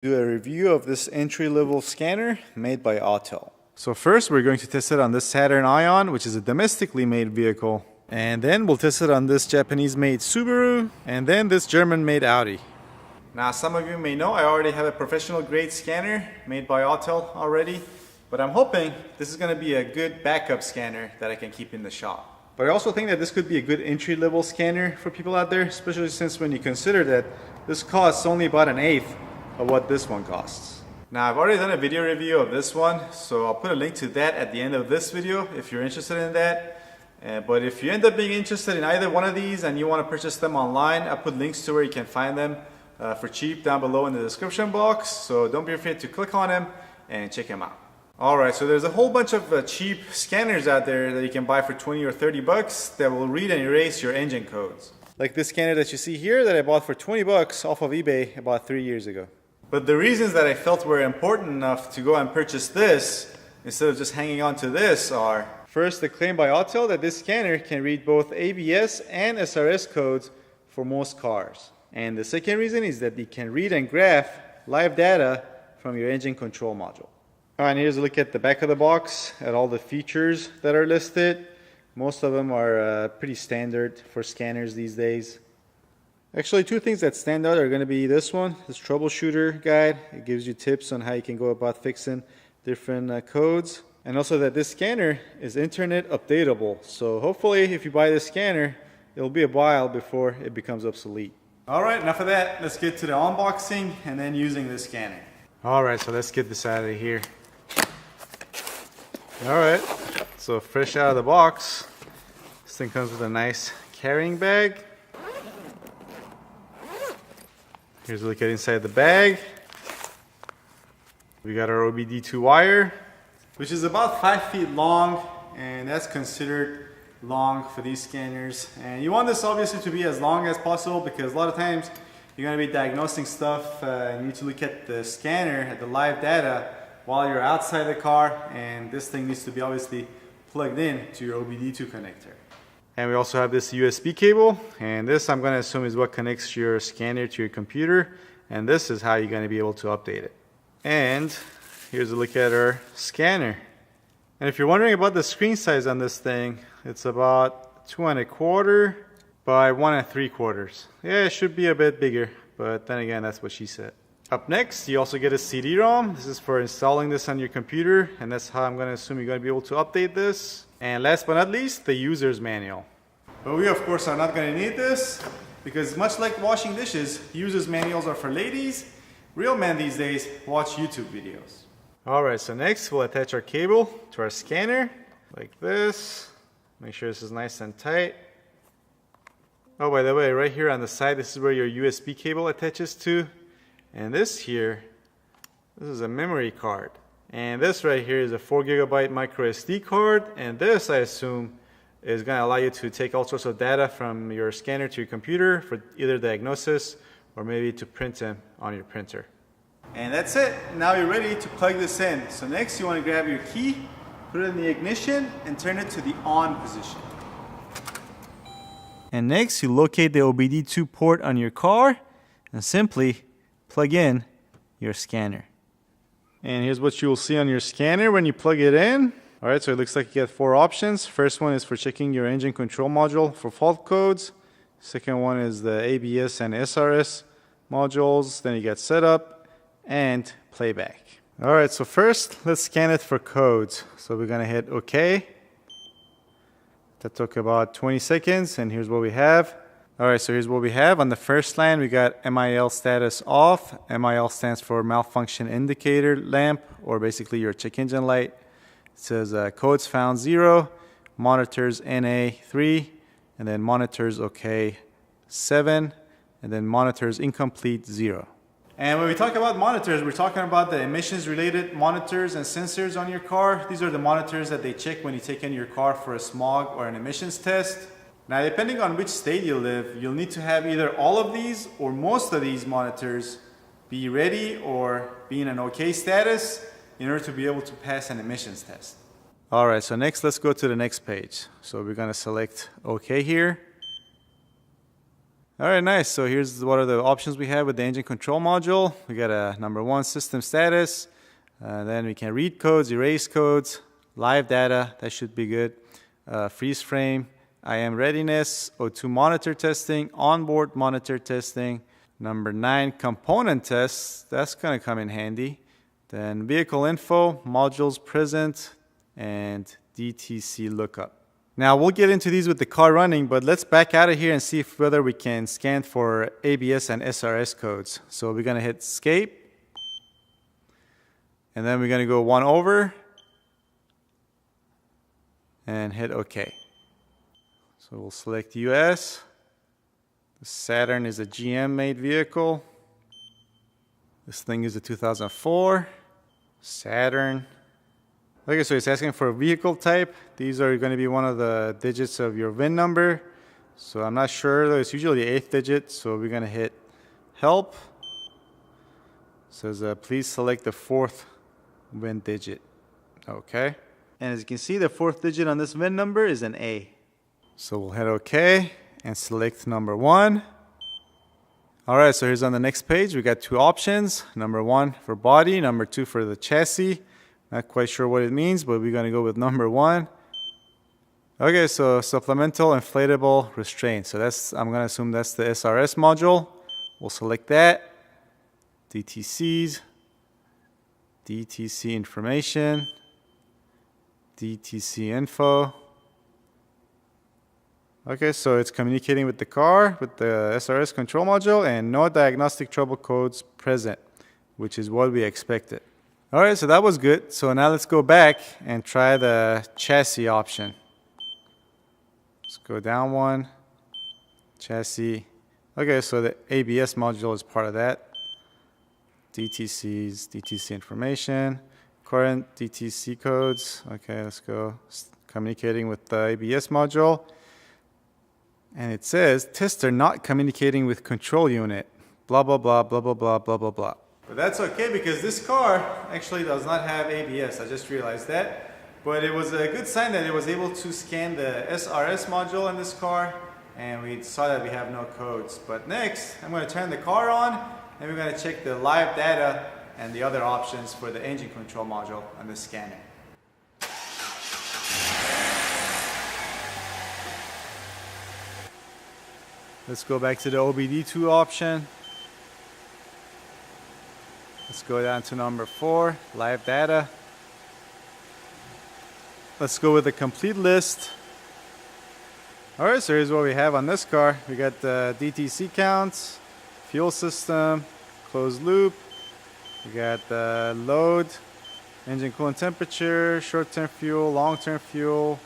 Do a review of this entry-level scanner made by Autel. So first we're going to test it on this Saturn Ion, which is a domestically made vehicle. And then we'll test it on this Japanese-made Subaru, and then this German-made Audi. Now some of you may know I already have a professional grade scanner made by Autel already, but I'm hoping this is going to be a good backup scanner that I can keep in the shop. But I also think that this could be a good entry-level scanner for people out there, especially since when you consider that this costs only about an eighth of what this one costs. Now I've already done a video review of this one, so I'll put a link to that at the end of this video if you're interested in that. But if you end up being interested in either one of these and you want to purchase them online, I'll put links to where you can find them for cheap down below in the description box, so don't be afraid to click on them and check them out. Alright, so there's a whole bunch of cheap scanners out there that you can buy for 20 or 30 bucks that will read and erase your engine codes. Like this scanner that you see here that I bought for 20 bucks off of eBay about 3 years ago. But the reasons that I felt were important enough to go and purchase this instead of just hanging on to this are: first, the claim by Autel that this scanner can read both ABS and SRS codes for most cars. And the second reason is that it can read and graph live data from your engine control module. Alright, here's a look at the back of the box at all the features that are listed. Most of them are pretty standard for scanners these days. Actually, two things that stand out are going to be this one, this troubleshooter guide. It gives you tips on how you can go about fixing different codes. And also that this scanner is internet updatable. So hopefully if you buy this scanner, it'll be a while before it becomes obsolete. Alright, enough of that. Let's get to the unboxing and then using this scanner. Alright, so let's get this out of here. Alright, so fresh out of the box, this thing comes with a nice carrying bag. Here's a look at inside the bag. We got our OBD2 wire, which is about 5 feet long, and that's considered long for these scanners. And you want this obviously to be as long as possible because a lot of times you're going to be diagnosing stuff and you need to look at the scanner, at the live data, while you're outside the car, and this thing needs to be obviously plugged in to your OBD2 connector. And we also have this USB cable, and this I'm going to assume is what connects your scanner to your computer, and this is how you're going to be able to update it. And here's a look at our scanner. And if you're wondering about the screen size on this thing, it's about 2¼ by 1¾ Yeah, it should be a bit bigger, but then again, that's what she said. Up next, you also get a CD-ROM. This is for installing this on your computer, and that's how I'm going to assume you're going to be able to update this. And last but not least, the user's manual. But we of course are not going to need this, because much like washing dishes, user's manuals are for ladies. Real men these days watch YouTube videos. Alright, so next we'll attach our cable to our scanner, like this. Make sure this is nice and tight. Oh, by the way, right here on the side, this is where your USB cable attaches to. And this here, this is a memory card. And this right here is a 4 GB micro SD card. And this, I assume, is going to allow you to take all sorts of data from your scanner to your computer for either diagnosis or maybe to print them on your printer. And that's it. Now you're ready to plug this in. So next you want to grab your key, put it in the ignition, and turn it to the on position. And next you locate the OBD2 port on your car and simply plug in your scanner. And here's what you will see on your scanner when you plug it in. Alright, so it looks like you get 4 options. First one is for checking your engine control module for fault codes. Second one is the ABS and SRS modules. Then you get setup and playback. Alright, so first let's scan it for codes. So we're going to hit OK. That took about 20 seconds, and here's what we have. Alright, so here's what we have. On the first line, we got MIL status off. MIL stands for malfunction indicator lamp, or basically your check engine light. It says codes found 0, monitors NA 3, and then monitors OK 7, and then monitors incomplete 0. And when we talk about monitors, we're talking about the emissions related monitors and sensors on your car. These are the monitors that they check when you take in your car for a smog or an emissions test. Now, depending on which state you live, you'll need to have either all of these or most of these monitors be ready or be in an OK status in order to be able to pass an emissions test. Alright, so next let's go to the next page. So we're going to select OK here. All right, nice. So here's what are the options we have with the engine control module. We got a number 1, system status. Then we can read codes, erase codes, live data. That should be good. Freeze frame, IM readiness, O2 monitor testing, onboard monitor testing. Number 9, component tests. That's going to come in handy. Then vehicle info, modules present, and DTC lookup. Now we'll get into these with the car running, but let's back out of here and see whether we can scan for ABS and SRS codes. So we're going to hit escape. And then we're going to go 1 over. And hit OK. So we'll select US. The Saturn is a GM made vehicle. This thing is a 2004 Saturn. Okay, so it's asking for a vehicle type. These are going to be one of the digits of your VIN number. So I'm not sure, though. It's usually the 8th digit. So we're going to hit help. It says please select the 4th VIN digit. Okay. And as you can see, the 4th digit on this VIN number is an A. So we'll hit OK and select number 1. All right, so here's on the next page. We got 2 options. Number 1 for body, number 2 for the chassis. Not quite sure what it means, but we're going to go with number 1. Okay, so supplemental inflatable restraint. So I'm going to assume that's the SRS module. We'll select that. DTCs, DTC information, DTC info. Okay, so it's communicating with the car, with the SRS control module, and no diagnostic trouble codes present, which is what we expected. All right, so that was good. So now let's go back and try the chassis option. Let's go down 1, chassis. Okay, so the ABS module is part of that. DTCs, DTC information, current DTC codes. Okay, let's go. Communicating with the ABS module. And it says, tester not communicating with control unit. Blah, blah, blah, blah, blah, blah, blah, blah, blah. But that's okay because this car actually does not have ABS. I just realized that. But it was a good sign that it was able to scan the SRS module in this car. And we saw that we have no codes. But next, I'm going to turn the car on. And we're going to check the live data and the other options for the engine control module on the scanner. Let's go back to the OBD2 option. Let's go down to number 4, live data. Let's go with the complete list. All right, so here's what we have on this car. We got the DTC counts, fuel system, closed loop. We got the load, engine coolant temperature, short-term fuel, long-term fuel,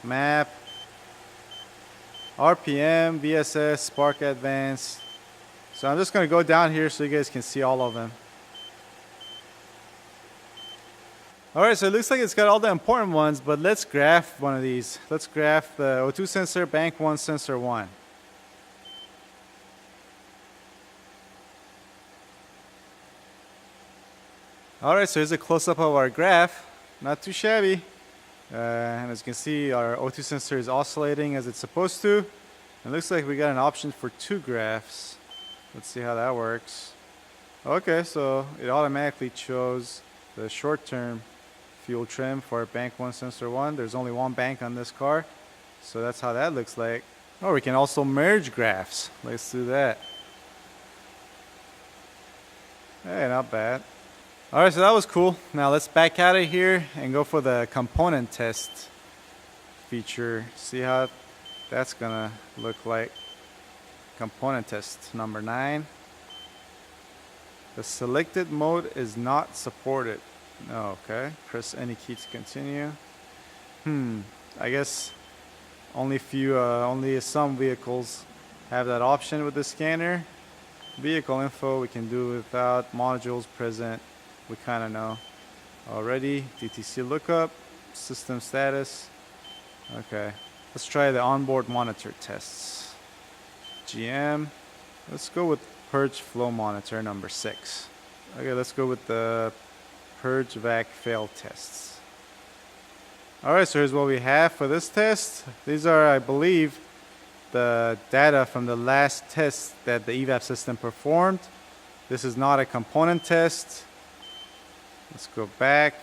map, RPM, VSS, spark advance. So I'm just going to go down here so you guys can see all of them. Alright, so it looks like it's got all the important ones, but let's graph one of these. Let's graph the O2 sensor, bank 1, sensor 1. Alright, so here's a close-up of our graph. Not too shabby. And as you can see, our O2 sensor is oscillating as it's supposed to. It looks like we got an option for 2 graphs. Let's see how that works. Okay, so it automatically chose the short-term fuel trim for bank 1, sensor 1. There's only one bank on this car, so that's how that looks like. Oh, we can also merge graphs. Let's do that. Hey, not bad. Alright, so that was cool. Now let's back out of here and go for the component test feature. See how that's gonna look like. Component test number 9. The selected mode is not supported. Oh, okay. Press any key to continue. I guess only some vehicles have that option with the scanner. Vehicle info we can do without. Modules present, we kind of know already. DTC lookup, system status. Okay, let's try the onboard monitor tests. GM. Let's go with purge flow monitor number 6. Okay, let's go with the purge vac fail tests. Alright, so here's what we have for this test. These are, I believe, the data from the last test that the evap system performed. This is not a component test. Let's go back.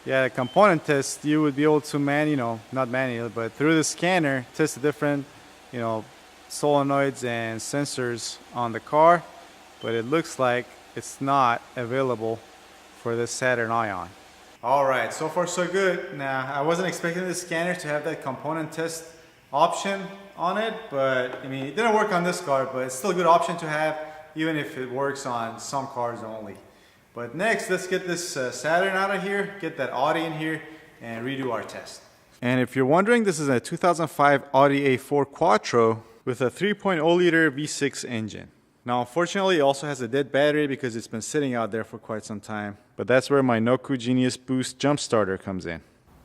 Yeah, a component test, you would be able to not manually, but through the scanner, test the different, solenoids and sensors on the car. But it looks like it's not available for this Saturn Ion. Alright, so far so good. Now, I wasn't expecting the scanner to have that component test option on it, but it didn't work on this car, but it's still a good option to have, even if it works on some cars only. But next, let's get this Saturn out of here, get that Audi in here, and redo our test. And if you're wondering, this is a 2005 Audi A4 Quattro with a 3.0 liter V6 engine. Now, unfortunately, it also has a dead battery because it's been sitting out there for quite some time. But that's where my Noku Genius Boost jump starter comes in.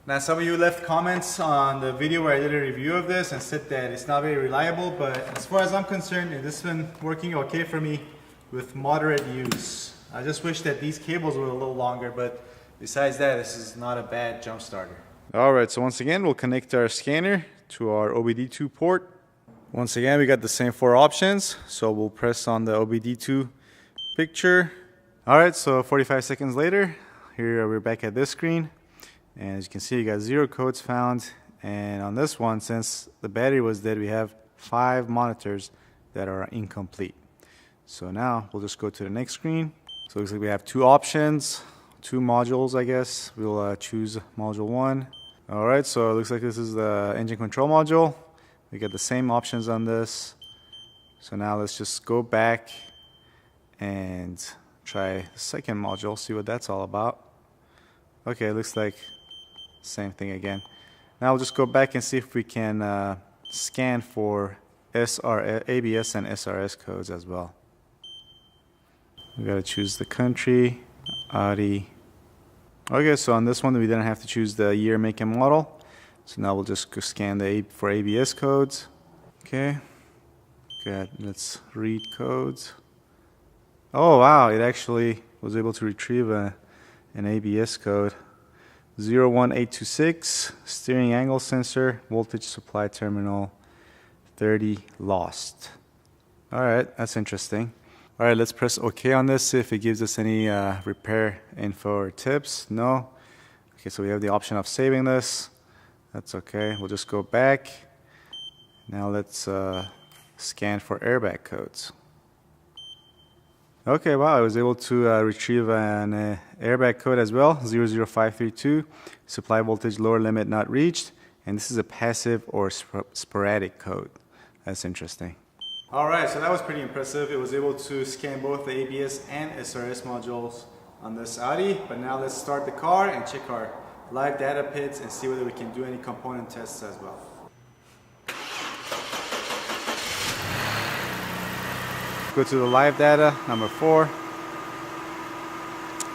Now, some of you left comments on the video where I did a review of this and said that it's not very reliable, but as far as I'm concerned, this has been working okay for me with moderate use. I just wish that these cables were a little longer, but besides that, this is not a bad jump starter. Alright, so once again, we'll connect our scanner to our OBD2 port. Once again, we got the same 4 options, so we'll press on the OBD2 picture. Alright, so 45 seconds later, here we're back at this screen. And as you can see, you got 0 codes found. And on this one, since the battery was dead, we have 5 monitors that are incomplete. So now we'll just go to the next screen. So it looks like we have 2 options, 2 modules, I guess. We'll choose module 1. Alright, so it looks like this is the engine control module. We get the same options on this. So now let's just go back and try the second module, see what that's all about. Okay, it looks like same thing again. Now we'll just go back and see if we can scan for ABS and SRS codes as well. We gotta choose the country, Audi. Okay, so on this one we didn't have to choose the year, make, and model. So now we'll just go scan for ABS codes. Okay, good. Let's read codes. Oh wow, it actually was able to retrieve an ABS code. 01826, steering angle sensor, voltage supply terminal 30 lost. Alright, that's interesting. Alright, let's press OK on this, see if it gives us any repair info or tips. No. Okay, so we have the option of saving this. That's okay. We'll just go back. Now let's scan for airbag codes. Okay, wow, I was able to retrieve an airbag code as well, 00532, supply voltage lower limit not reached, and this is a passive or sporadic code. That's interesting. Alright, so that was pretty impressive. It was able to scan both the ABS and SRS modules on this Audi, but now let's start the car and check our live data pits and see whether we can do any component tests as well. Go to the live data, number 4.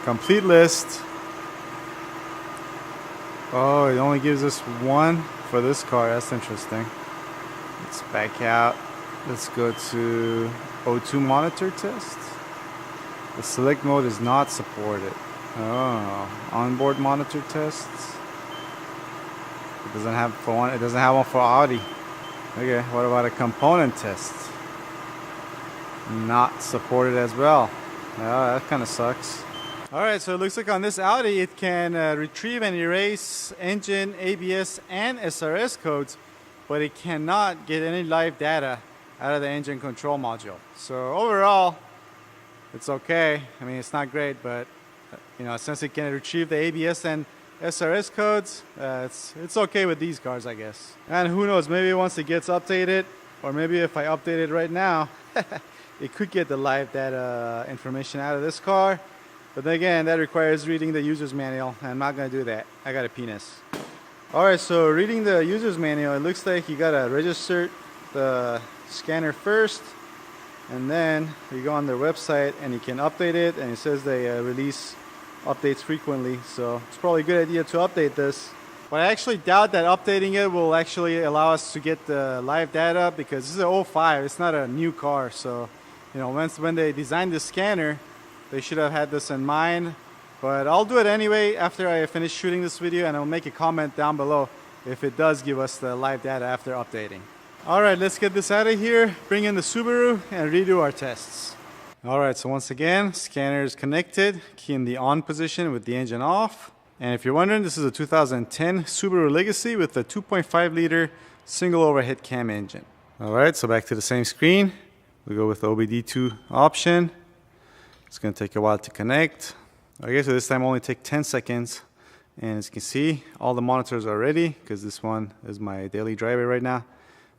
Complete list. Oh, it only gives us 1 for this car. That's interesting. Let's back out. Let's go to O2 monitor test. The select mode is not supported. Oh, onboard monitor tests. It doesn't have one. It doesn't have one for Audi. Okay, what about a component test? Not supported as well. Oh, that kind of sucks. Alright, so it looks like on this Audi it can retrieve and erase engine, ABS, and SRS codes, but it cannot get any live data out of the engine control module. So overall, it's okay. I mean, it's not great, but since it can retrieve the ABS and SRS codes, it's okay with these cars, I guess. And who knows, maybe once it gets updated, or maybe if I update it right now, it could get the live data information out of this car. But then again, that requires reading the user's manual, and I'm not going to do that. I got a penis. Alright, so reading the user's manual, it looks like you got to register the scanner first, and then you go on their website and you can update it, and it says they release updates frequently, so it's probably a good idea to update this. But I actually doubt that updating it will actually allow us to get the live data, because this is an 05, it's not a new car, so when they designed the scanner, they should have had this in mind. But I'll do it anyway after I finish shooting this video, and I'll make a comment down below if it does give us the live data after updating. Alright, let's get this out of here, bring in the Subaru, and redo our tests. Alright, so once again, scanner is connected, key in the on position with the engine off. And if you're wondering, this is a 2010 Subaru Legacy with a 2.5 liter single overhead cam engine. Alright, so back to the same screen. We go with the OBD2 option. It's going to take a while to connect. Okay, so this time only take 10 seconds. And as you can see, all the monitors are ready because this one is my daily driver right now.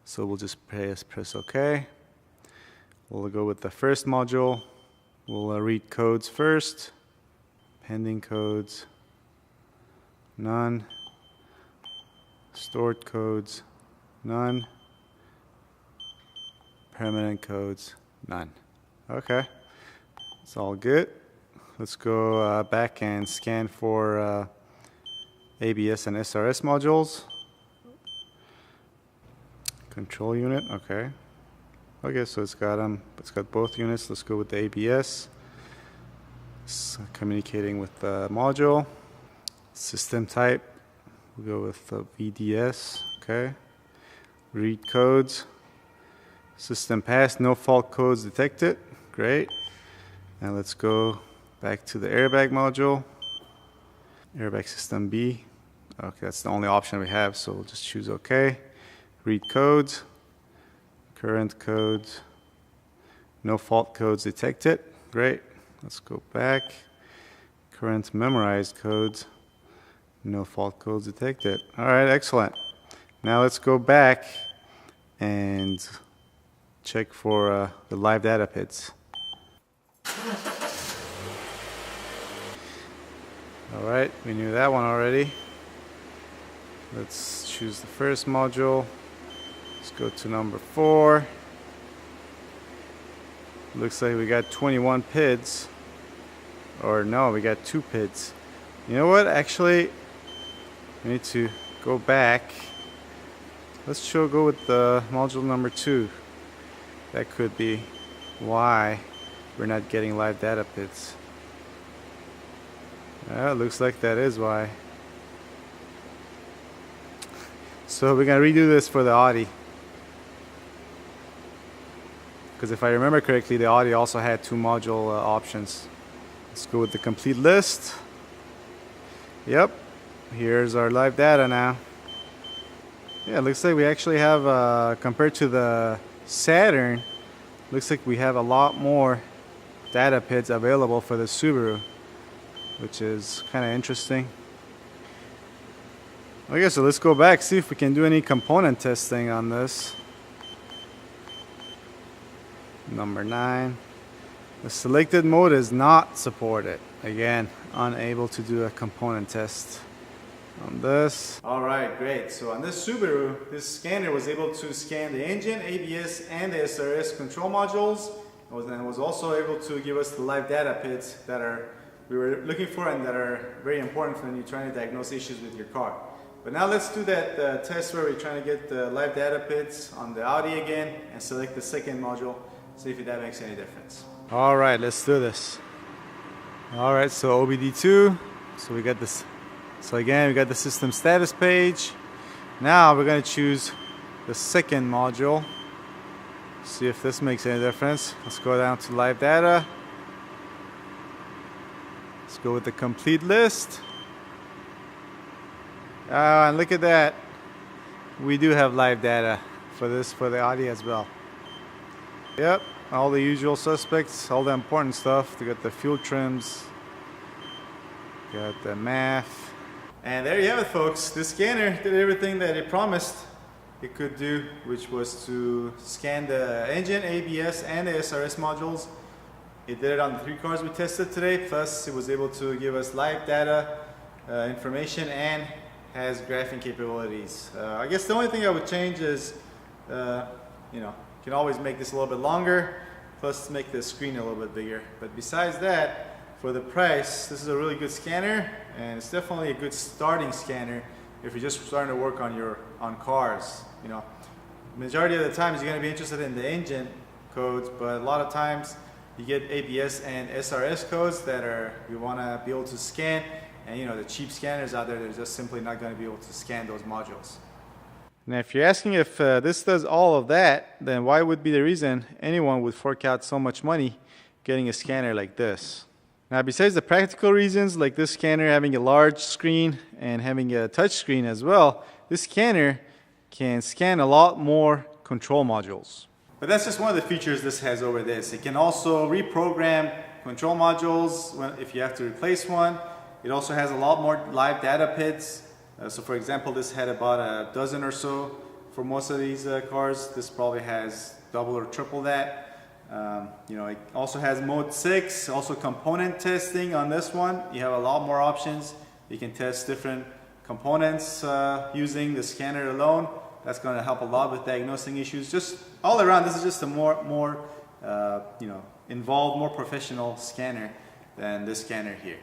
So we'll just press OK. We'll go with the first module. We'll read codes first. Pending codes. None. Stored codes. None. Permanent codes. None. Okay. It's all good. Let's go back and scan for ABS and SRS modules. Control unit, okay. Okay, so it's got both units. Let's go with the ABS. It's communicating with the module. System type, we'll go with the VDS, okay. Read codes. System passed, no fault codes detected. Great. Now let's go back to the airbag module. Airbag system B. Okay, that's the only option we have, so we'll just choose OK. Read codes. Current codes. No fault codes detected. Great. Let's go back. Current memorized codes. No fault codes detected. All right, excellent. Now let's go back and check for the live data PIDs. Alright, we knew that one already. Let's choose the first module. Let's go to number 4. Looks like we got 21 PIDs. Or no, we got 2 PIDs. You know what? Actually, we need to go back. Let's go with the module number 2. That could be why we're not getting live data PIDs. It looks like that is why. So we're going to redo this for the Audi. Because if I remember correctly, the Audi also had 2 module options. Let's go with the complete list. Yep, here's our live data now. Yeah, it looks like we actually have, compared to the Saturn, looks like we have a lot more data PIDs available for the Subaru, which is kind of interesting. Okay, so let's go back, see if we can do any component testing on this. Number 9. The selected mode is not supported. Again, unable to do a component test on this. Alright, great. So on this Subaru, this scanner was able to scan the engine, ABS, and the SRS control modules. And was also able to give us the live data PIDs that we were looking for and that are very important when you're trying to diagnose issues with your car. But now let's do that test where we're trying to get the live data PIDs on the Audi again and select the second module, see if that makes any difference. Alright, let's do this. Alright, so OBD2, so we got this. So again, we got the system status page. Now we're going to choose the second module. See if this makes any difference. Let's go down to live data. Let's go with the complete list. And look at that. We do have live data for this, for the Audi as well. Yep, all the usual suspects, all the important stuff. We got the fuel trims, got the math. And there you have it, folks. The scanner did everything that it promised it could do, which was to scan the engine, ABS, and the SRS modules. It did it on the 3 cars we tested today, plus it was able to give us live data information and has graphing capabilities. I guess the only thing I would change is, you can always make this a little bit longer, plus make the screen a little bit bigger. But besides that, for the price, this is a really good scanner, and it's definitely a good starting scanner if you're just starting to work on cars. Majority of the times you're going to be interested in the engine codes, but a lot of times you get ABS and SRS codes that you want to be able to scan And the cheap scanners out there, they're just simply not going to be able to scan those modules. Now, if you're asking if this does all of that, then why would be the reason anyone would fork out so much money getting a scanner like this? Now, besides the practical reasons, like this scanner having a large screen and having a touch screen as well, this scanner can scan a lot more control modules. But that's just one of the features this has over this. It can also reprogram control modules if you have to replace one. It also has a lot more live data pits. So for example, this had about a dozen or so for most of these cars. This probably has double or triple that. It also has mode 6, also component testing on this one. You have a lot more options. You can test different components using the scanner alone. That's going to help a lot with diagnosing issues. Just all around, this is just a more involved, more professional scanner than this scanner here.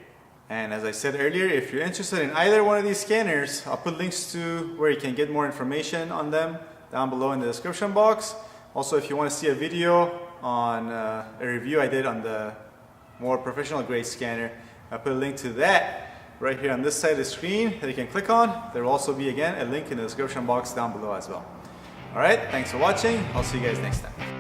And as I said earlier, if you're interested in either one of these scanners, I'll put links to where you can get more information on them down below in the description box. Also, if you want to see a video on a review I did on the more professional grade scanner, I'll put a link to that right here on this side of the screen that you can click on. There will also be, again, a link in the description box down below as well. Alright, thanks for watching. I'll see you guys next time.